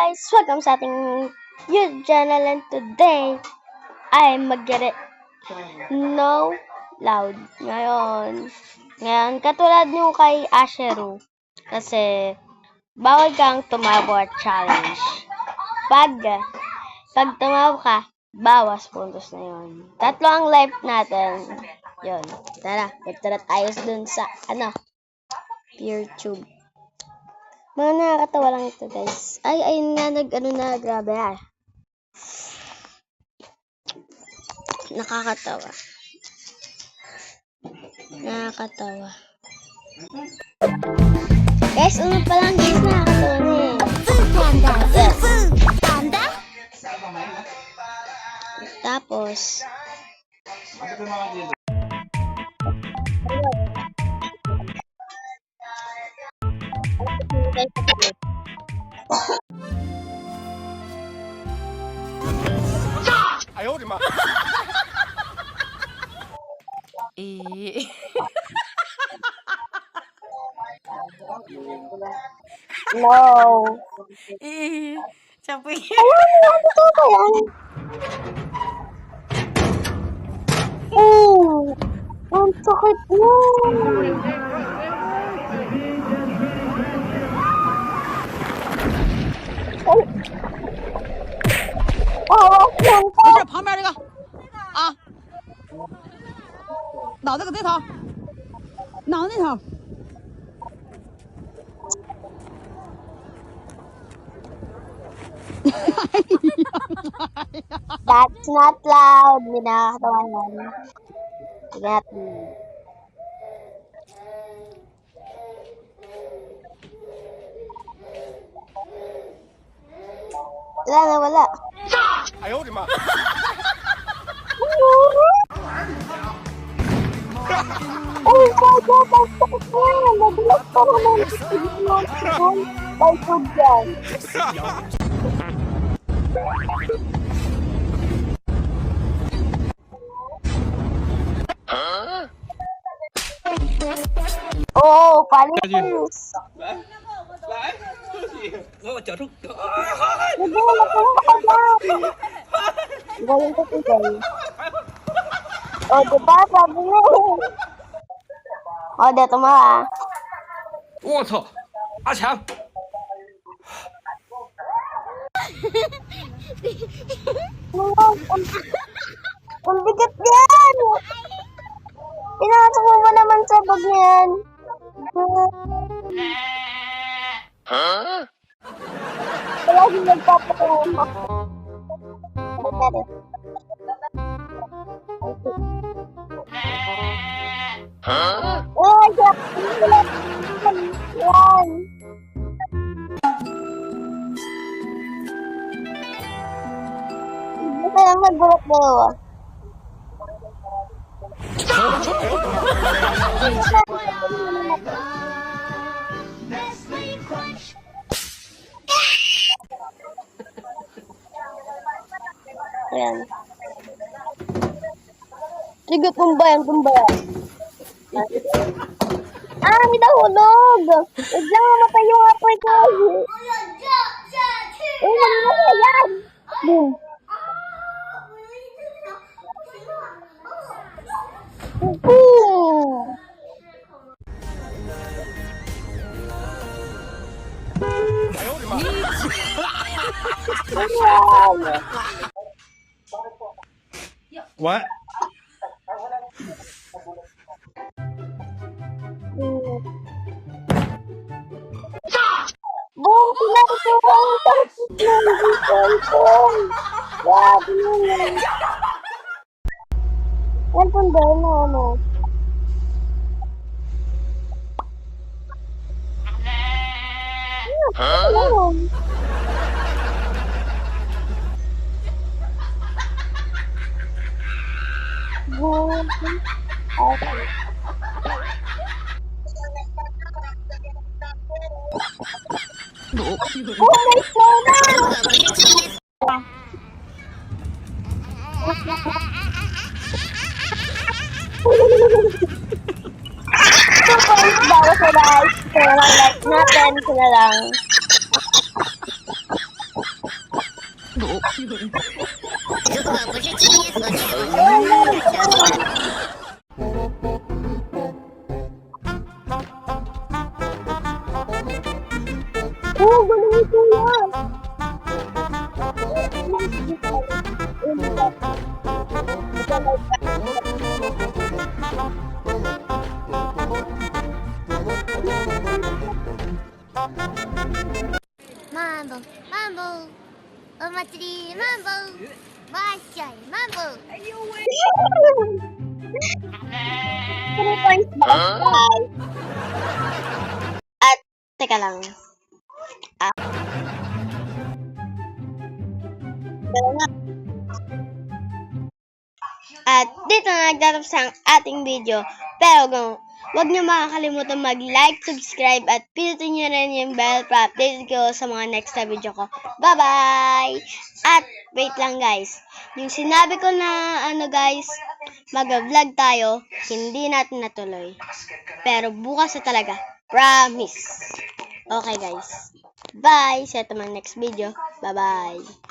guys! Welcome sa ating YouTube channel, and today ay mag-get no loud. Ngayon, katulad nyo kay Asheru, kasi bawal kang tumawa challenge. Pag tumawa ka, bawas puntos na yun. 3 ang life natin. Yun. Tara, punta tayo dun sa, PeerTube. Mga nakakatawa lang ito, guys. Ay, ayun nga, grabe ah. Nakakatawa. Guys, pa lang, guys, nakakatawa na eh. Yes. Tapos, no. Sabi. Oh, ang sakit mo.不是旁边这个啊，脑袋搁这头，脑袋那头。 That's not loud. Hindi nakakatawa yan. Ingat. Wala. 哎呦我的妈！ Oh my God, ang sakit mo yan. Nadulas pa naman. Bye dyan. Oh, palis. 来，我脚中， Galing ko tigay. O, diba? Sabi mo. O, dito mo ah. 我操，阿强， Ang bigat yan! Pinasok mo naman sa bag na yan. Palagi nagpapatawa ako. Oh, Jack! Yan! Basta lang nagbulat dalawa. Ayan. Sige, tumbayan. May nahulog! Huwag lang mamatay yung apoy ko. Magmamaya yan! Boom! Boom! What? Boom! Pinatutukan ang sakit ng cellphone! Grabe yun! Cellphone ba yun o ano? Ano? Boom! Okay. Oh my God! Bawas na guys. Kaya lang like natin. Sila lang. Oo, gulo ito yan. Mambo, mambo, o matsuri, mambo, wasyay, mambo. At, teka lang. At dito na nagtatapos ang ating video. Pero huwag niyo makakalimutan mag-like, subscribe, at pinutin niyo rin yung bell para update ko sa mga next na video ko. Bye-bye! At wait lang guys. Yung sinabi ko na guys, mag-vlog tayo, hindi natin natuloy. Pero bukas na talaga. Promise! Okay guys. Bye! See you sa mga next video. Bye-bye!